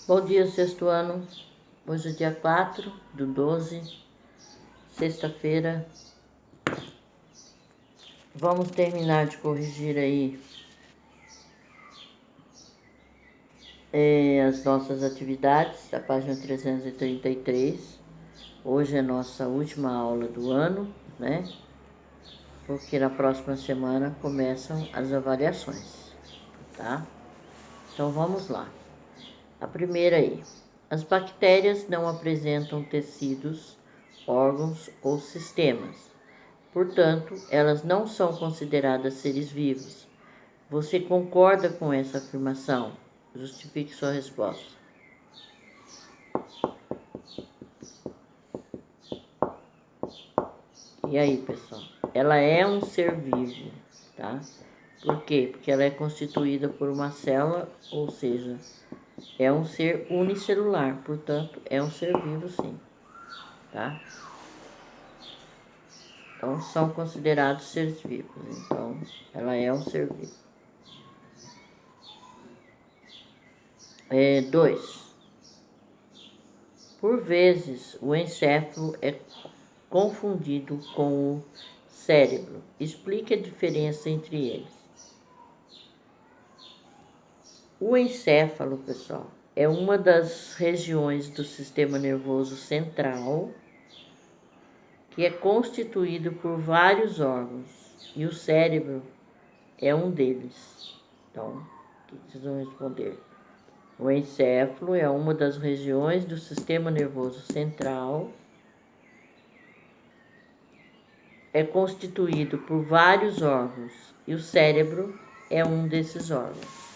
Bom dia, sexto ano. Hoje é dia 4/12, sexta-feira. Vamos terminar de corrigir aí as nossas atividades da página 333. Hoje é nossa última aula do ano, né? Porque na próxima semana começam as avaliações, tá? Então vamos lá. A primeira aí. As bactérias não apresentam tecidos, órgãos ou sistemas. Portanto, elas não são consideradas seres vivos. Você concorda com essa afirmação? Justifique sua resposta. E aí, pessoal? Ela é um ser vivo, tá? Por quê? Porque ela é constituída por uma célula, ou seja, é um ser unicelular, portanto, é um ser vivo sim, tá? Então, são considerados seres vivos. Então, ela é um ser vivo. 2. Por vezes, o encéfalo é confundido com o cérebro. Explique a diferença entre eles. O encéfalo, pessoal, é uma das regiões do sistema nervoso central que é constituído por vários órgãos, e o cérebro é um deles. Então, o que vocês vão responder? O encéfalo é uma das regiões do sistema nervoso central, é constituído por vários órgãos, e o cérebro é um desses órgãos.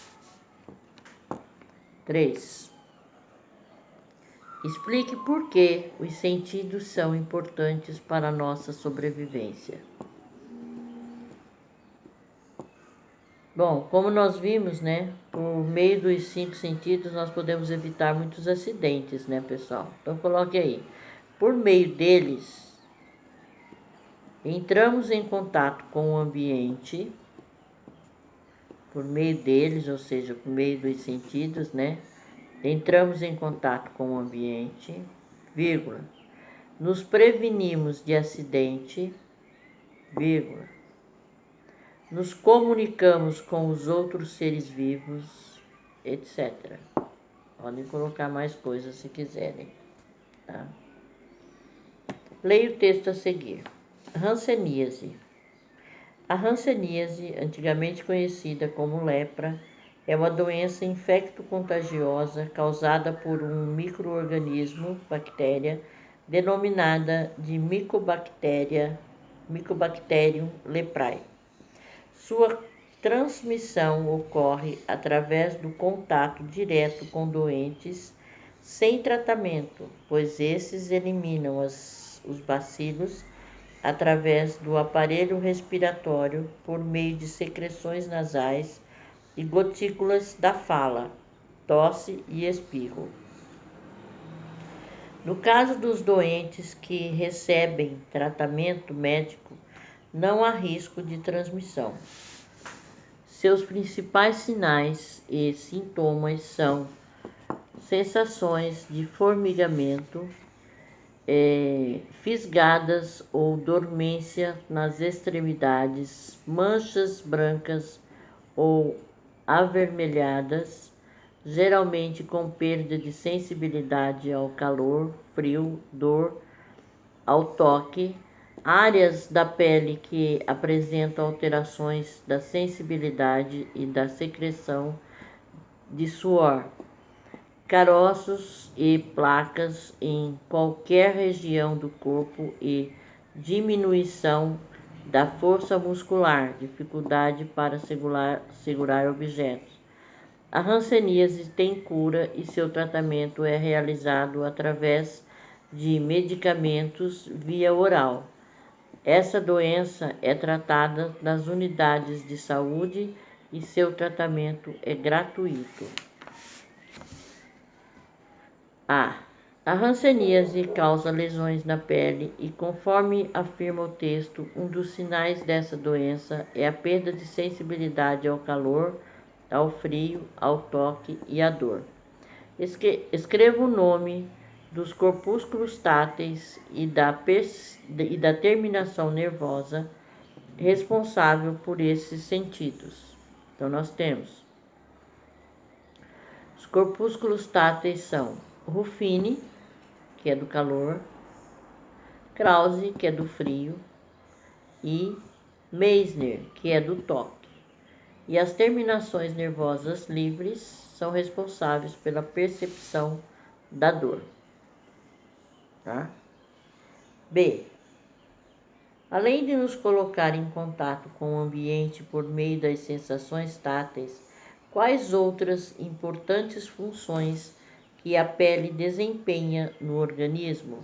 3. Explique por que os sentidos são importantes para a nossa sobrevivência. Bom, como nós vimos, né, por meio dos 5 sentidos nós podemos evitar muitos acidentes, né, pessoal? Então coloque aí. Por meio deles, entramos em contato com o ambiente, por meio deles, ou seja, por meio dos sentidos, né? Entramos em contato com o ambiente, vírgula. Nos prevenimos de acidente, vírgula. Nos comunicamos com os outros seres vivos, etc. Podem colocar mais coisas se quiserem, tá? Leia o texto a seguir. Hanseníase. A hanseníase, antigamente conhecida como lepra, é uma doença infecto-contagiosa causada por um micro-organismo, bactéria, denominada de Mycobacterium leprae. Sua transmissão ocorre através do contato direto com doentes sem tratamento, pois esses eliminam os bacilos através do aparelho respiratório por meio de secreções nasais e gotículas da fala, tosse e espirro. No caso dos doentes que recebem tratamento médico, não há risco de transmissão. Seus principais sinais e sintomas são sensações de formigamento, fisgadas ou dormência nas extremidades, manchas brancas ou avermelhadas, geralmente com perda de sensibilidade ao calor, frio, dor, ao toque, áreas da pele que apresentam alterações da sensibilidade e da secreção de suor, caroços e placas em qualquer região do corpo e diminuição da força muscular, dificuldade para segurar objetos. A hanseníase tem cura e seu tratamento é realizado através de medicamentos via oral. Essa doença é tratada nas unidades de saúde e seu tratamento é gratuito. A hanseníase causa lesões na pele e, conforme afirma o texto, um dos sinais dessa doença é a perda de sensibilidade ao calor, ao frio, ao toque e à dor. Escreva o nome dos corpúsculos táteis e da terminação nervosa responsável por esses sentidos. Então, nós temos os corpúsculos táteis são Ruffini, que é do calor, Krause, que é do frio, e Meissner, que é do toque. E as terminações nervosas livres são responsáveis pela percepção da dor. Tá? B. Além de nos colocar em contato com o ambiente por meio das sensações táteis, quais outras importantes funções que a pele desempenha no organismo?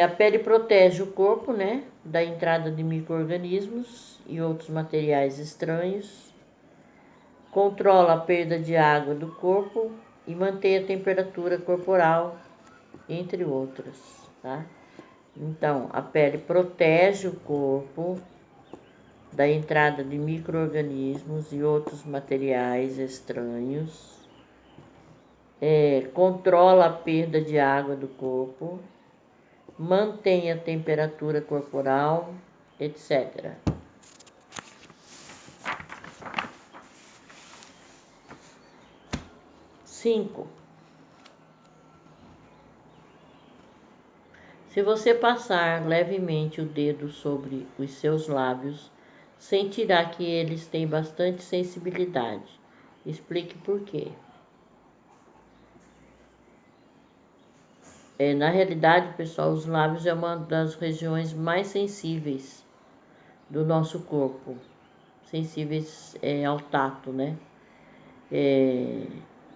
A pele protege o corpo, né, da entrada de micro-organismos e outros materiais estranhos, controla a perda de água do corpo e mantém a temperatura corporal, entre outras, tá? Então, a pele protege o corpo da entrada de micro-organismos e outros materiais estranhos, controla a perda de água do corpo, mantém a temperatura corporal, etc. 5. Se você passar levemente o dedo sobre os seus lábios, sentirá que eles têm bastante sensibilidade. Explique por quê. Na realidade, pessoal, os lábios é uma das regiões mais sensíveis do nosso corpo, sensíveis ao tato, né?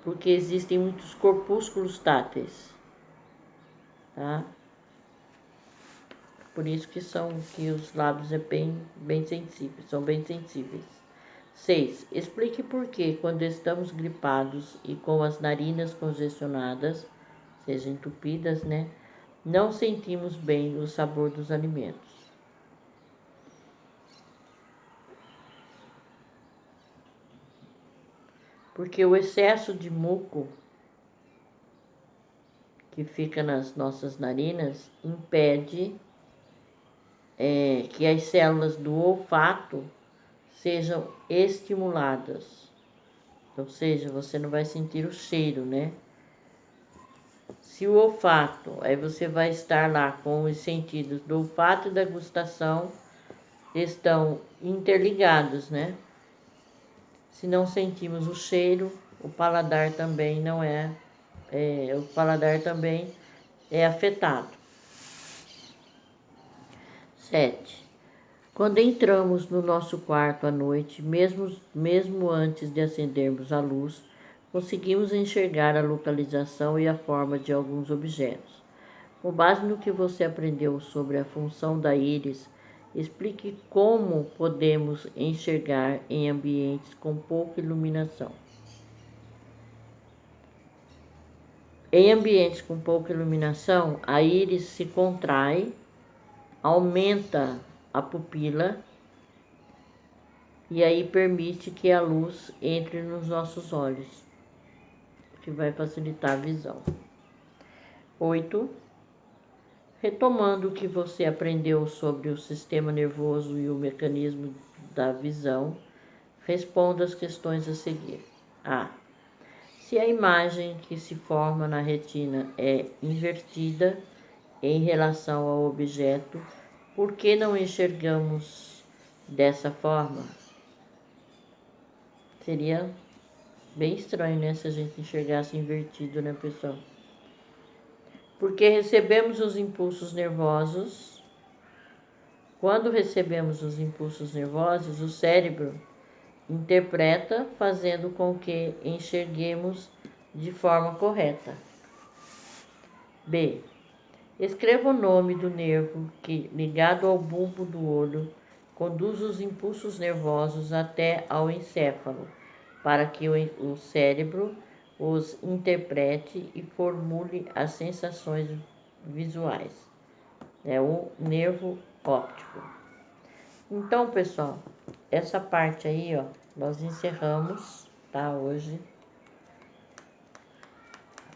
Porque existem muitos corpúsculos táteis, tá? Por isso que os lábios bem sensíveis, são bem sensíveis. 6. Explique por que quando estamos gripados e com as narinas congestionadas, seja entupidas, né, não sentimos bem o sabor dos alimentos. Porque o excesso de muco que fica nas nossas narinas impede que as células do olfato sejam estimuladas. Ou seja, você não vai sentir o cheiro, né? Se o olfato, aí você vai estar lá com os sentidos do olfato e da gustação estão interligados, né? Se não sentimos o cheiro, o paladar também não o paladar também é afetado. 7. Quando entramos no nosso quarto à noite, mesmo antes de acendermos a luz, conseguimos enxergar a localização e a forma de alguns objetos. Com base no que você aprendeu sobre a função da íris, explique como podemos enxergar em ambientes com pouca iluminação. Em ambientes com pouca iluminação, a íris se contrai, aumenta a pupila e aí permite que a luz entre nos nossos olhos, que vai facilitar a visão. 8. Retomando o que você aprendeu sobre o sistema nervoso e o mecanismo da visão, responda as questões a seguir. A. Se a imagem que se forma na retina é invertida em relação ao objeto, por que não enxergamos dessa forma? Seria bem estranho, né, se a gente enxergasse invertido, né, pessoal? Porque recebemos os impulsos nervosos. Quando recebemos os impulsos nervosos, o cérebro interpreta, fazendo com que enxerguemos de forma correta. B. Escreva o nome do nervo que, ligado ao bulbo do olho, conduz os impulsos nervosos até ao encéfalo, para que o cérebro os interprete e formule as sensações visuais. É o nervo óptico. Então, pessoal, essa parte aí, ó, nós encerramos. tá? Hoje,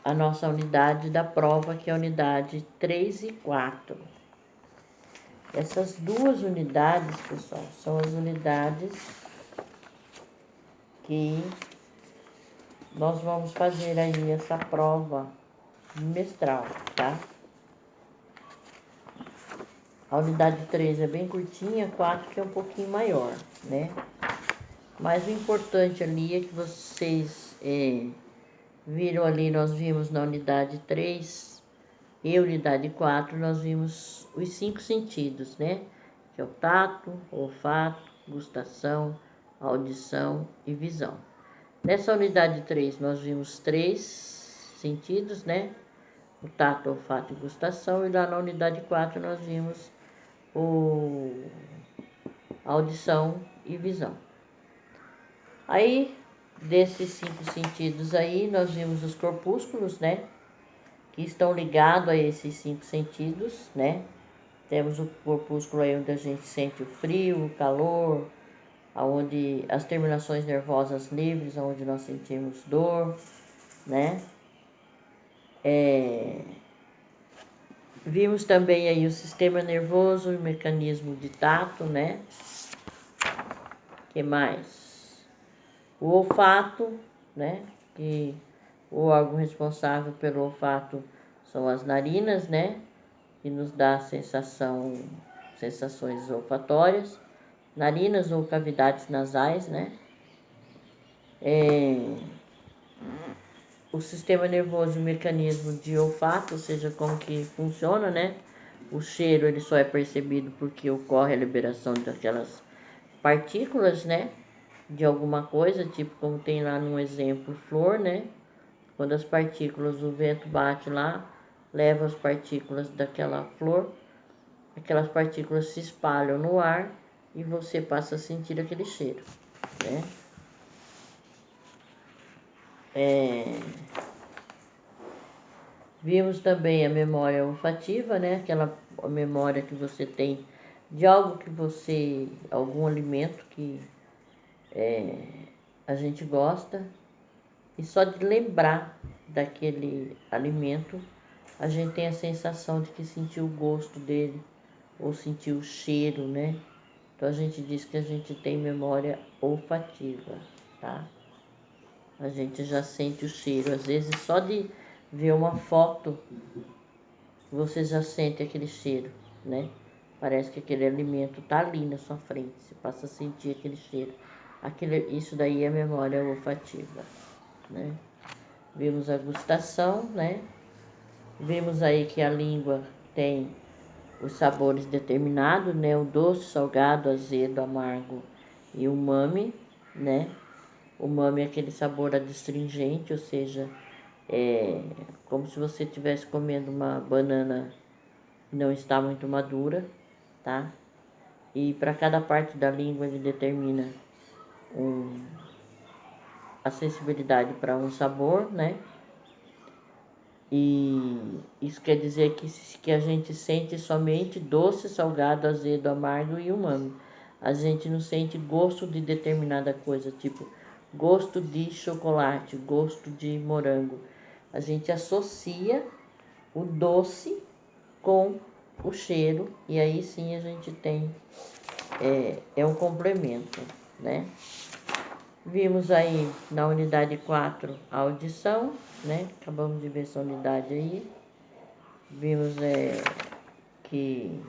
a nossa unidade da prova, que é a unidade 3 e 4. Essas duas unidades, pessoal, são as unidades que nós vamos fazer aí essa prova bimestral, tá? A unidade 3 é bem curtinha, 4 que é um pouquinho maior, né? Mas o importante ali é que vocês viram ali, nós vimos na unidade 3 e unidade 4, nós vimos os 5 sentidos, né? Que é o tato, olfato, gustação, audição e visão. Nessa unidade 3, nós vimos 3 sentidos, né? O tato, olfato e gustação. E lá na unidade 4, nós vimos audição e visão. Aí, desses 5 sentidos aí, nós vimos os corpúsculos, né? Que estão ligados a esses 5 sentidos, né? Temos o corpúsculo aí onde a gente sente o frio, o calor, onde as terminações nervosas livres, onde nós sentimos dor, né? Vimos também aí o sistema nervoso e o mecanismo de tato, né? Que mais? O olfato, né? Que o órgão responsável pelo olfato são as narinas, né? Que nos dá sensações olfatórias, narinas ou cavidades nasais, né? O sistema nervoso e o mecanismo de olfato, ou seja, como que funciona, né? O cheiro, ele só é percebido porque ocorre a liberação daquelas partículas, né? De alguma coisa, tipo como tem lá no exemplo flor, né? Quando as partículas, o vento bate lá, leva as partículas daquela flor, aquelas partículas se espalham no ar e você passa a sentir aquele cheiro, né? Vimos também a memória olfativa, né? Aquela memória que você tem de algo que você, algum alimento que a gente gosta, e só de lembrar daquele alimento, a gente tem a sensação de que sentiu o gosto dele, ou sentiu o cheiro, né? Então a gente diz que a gente tem memória olfativa, tá? A gente já sente o cheiro, às vezes só de ver uma foto, você já sente aquele cheiro, né? Parece que aquele alimento tá ali na sua frente, você passa a sentir aquele cheiro. Isso daí é memória olfativa, né? Vimos a gustação, né? Vimos aí que a língua tem os sabores determinados, né? O doce, salgado, azedo, amargo e umami, né? Umami é aquele sabor adstringente, ou seja, é como se você estivesse comendo uma banana que não está muito madura, tá? E para cada parte da língua ele determina a sensibilidade para um sabor, né? E isso quer dizer que a gente sente somente doce, salgado, azedo, amargo e umami. A gente não sente gosto de determinada coisa, tipo gosto de chocolate, gosto de morango. A gente associa o doce com o cheiro e aí sim a gente tem, é um complemento, né? Vimos aí na unidade 4 a audição, né? Acabamos de ver essa unidade aí. Vimos que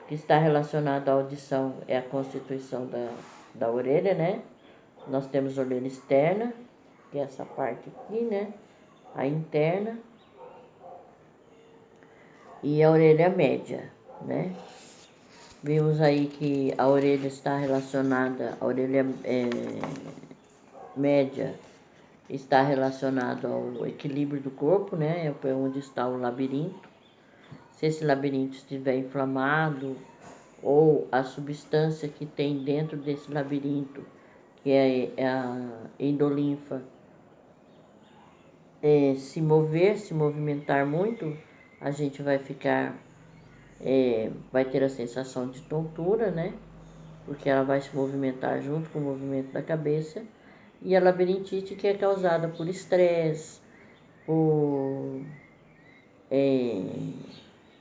está relacionado à audição é a constituição da orelha, né? Nós temos a orelha externa, que é essa parte aqui, né? A interna e a orelha média, né? Vimos aí que a orelha está relacionada, a orelha média está relacionada ao equilíbrio do corpo, né? É onde está o labirinto. Se esse labirinto estiver inflamado ou a substância que tem dentro desse labirinto, que é a endolinfa, se movimentar muito, a gente vai ficar, vai ter a sensação de tontura, né? Porque ela vai se movimentar junto com o movimento da cabeça. E a labirintite, que é causada por estresse, por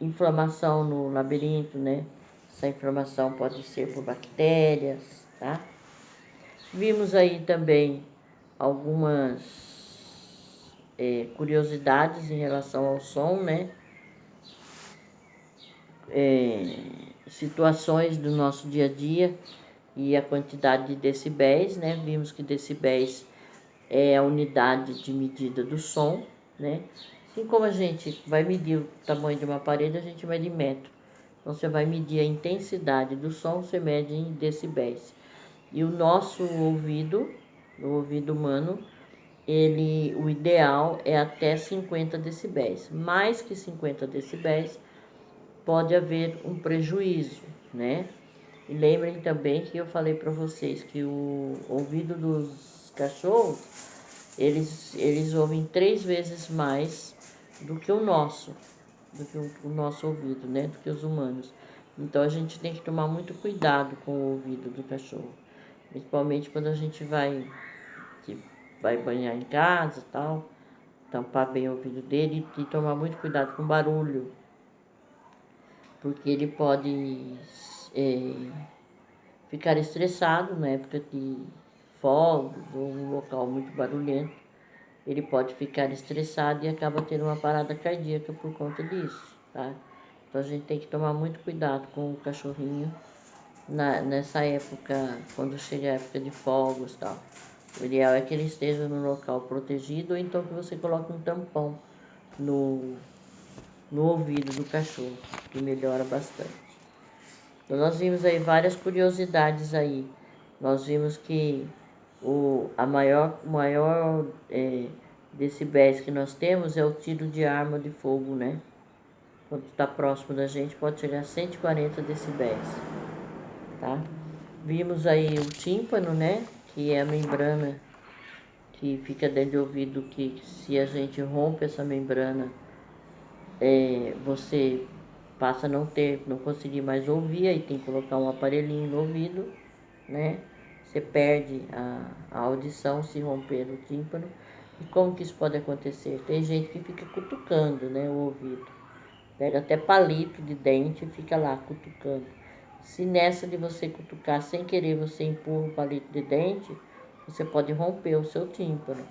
inflamação no labirinto, né? Essa inflamação pode ser por bactérias, tá? Vimos aí também algumas curiosidades em relação ao som, né? Situações do nosso dia a dia e a quantidade de decibéis, né? Vimos que decibéis é a unidade de medida do som, né? Assim como a gente vai medir o tamanho de uma parede, a gente mede em metro. Então, você vai medir a intensidade do som, você mede em decibéis. E o nosso ouvido, o ouvido humano, o ideal é até 50 decibéis. Mais que 50 decibéis, pode haver um prejuízo, né? E lembrem também que eu falei para vocês que o ouvido dos cachorros, eles ouvem 3 vezes mais do que o nosso, ouvido, né? Do que os humanos. Então a gente tem que tomar muito cuidado com o ouvido do cachorro, principalmente quando a gente vai banhar em casa e tal, tampar bem o ouvido dele e tomar muito cuidado com barulho, porque ele pode ficar estressado na época de fogos ou um local muito barulhento. Ele pode ficar estressado e acaba tendo uma parada cardíaca por conta disso, tá? Então a gente tem que tomar muito cuidado com o cachorrinho nessa época, quando chega a época de fogos e tal. O ideal é que ele esteja no local protegido ou então que você coloque um tampão no ouvido do cachorro, que melhora bastante. Então, nós vimos aí várias curiosidades aí. Nós vimos que a maior decibéis que nós temos é o tiro de arma de fogo, né? Quando está próximo da gente pode chegar a 140 decibéis, tá? Vimos aí o tímpano, né? Que é a membrana que fica dentro do ouvido, que se a gente rompe essa membrana, você passa a não conseguir mais ouvir, aí tem que colocar um aparelhinho no ouvido, né? Você perde a audição se romper o tímpano. E como que isso pode acontecer? Tem gente que fica cutucando, né, o ouvido. Pega até palito de dente e fica lá cutucando. Se nessa de você cutucar sem querer você empurra o palito de dente, você pode romper o seu tímpano.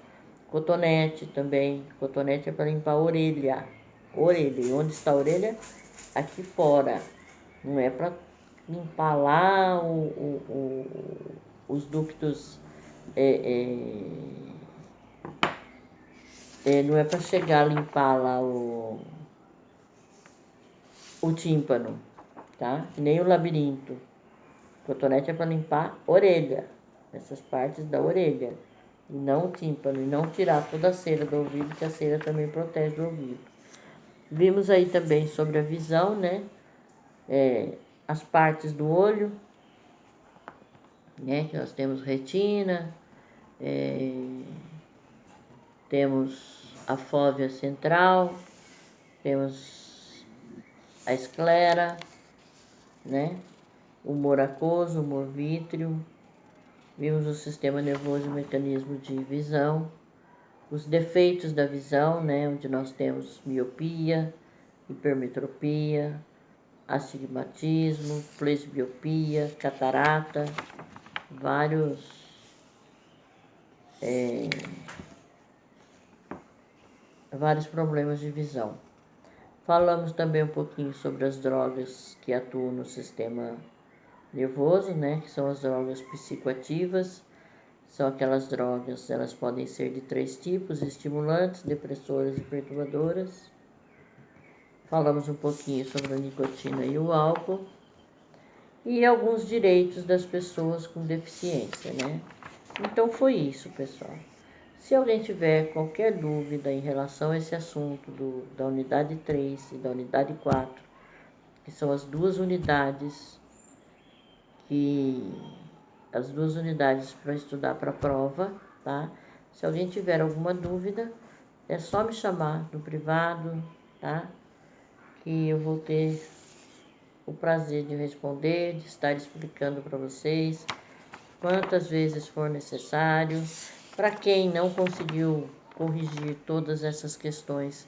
Cotonete também. Cotonete é para limpar a orelha. Orelha. E onde está a orelha? Aqui fora. Não é para limpar lá os ductos. Não é para chegar a limpar lá o tímpano, tá? Nem o labirinto. Cotonete é para limpar a orelha, essas partes da orelha, e não o tímpano, e não tirar toda a cera do ouvido, que a cera também protege o ouvido. Vimos aí também sobre a visão, né? As partes do olho, né? Que nós temos retina, temos a fóvea central, temos a esclera, né? O humor aquoso, o humor vítreo. Vimos o sistema nervoso e o mecanismo de visão, os defeitos da visão, né, onde nós temos miopia, hipermetropia, astigmatismo, presbiopia, catarata, vários problemas de visão. Falamos também um pouquinho sobre as drogas que atuam no sistema nervoso, né, que são as drogas psicoativas. São aquelas drogas, elas podem ser de 3 tipos: estimulantes, depressoras e perturbadoras. Falamos um pouquinho sobre a nicotina e o álcool. E alguns direitos das pessoas com deficiência, né? Então foi isso, pessoal. Se alguém tiver qualquer dúvida em relação a esse assunto da unidade 3 e da unidade 4, que são as duas unidades para estudar para a prova, tá? Se alguém tiver alguma dúvida, é só me chamar no privado, tá? Que eu vou ter o prazer de responder, de estar explicando para vocês quantas vezes for necessário. Para quem não conseguiu corrigir todas essas questões,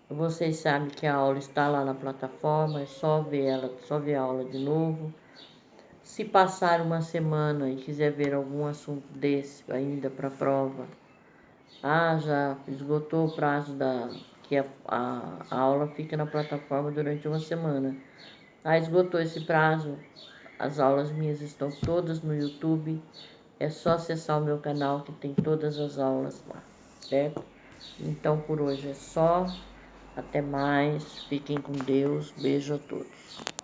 vocês sabem que a aula está lá na plataforma, é só ver ela, só ver a aula de novo. Se passar uma semana e quiser ver algum assunto desse ainda para prova, já esgotou o prazo que a aula fica na plataforma durante uma semana. Esgotou esse prazo, as aulas minhas estão todas no YouTube. É só acessar o meu canal que tem todas as aulas lá, certo? Então por hoje é só. Até mais. Fiquem com Deus. Beijo a todos.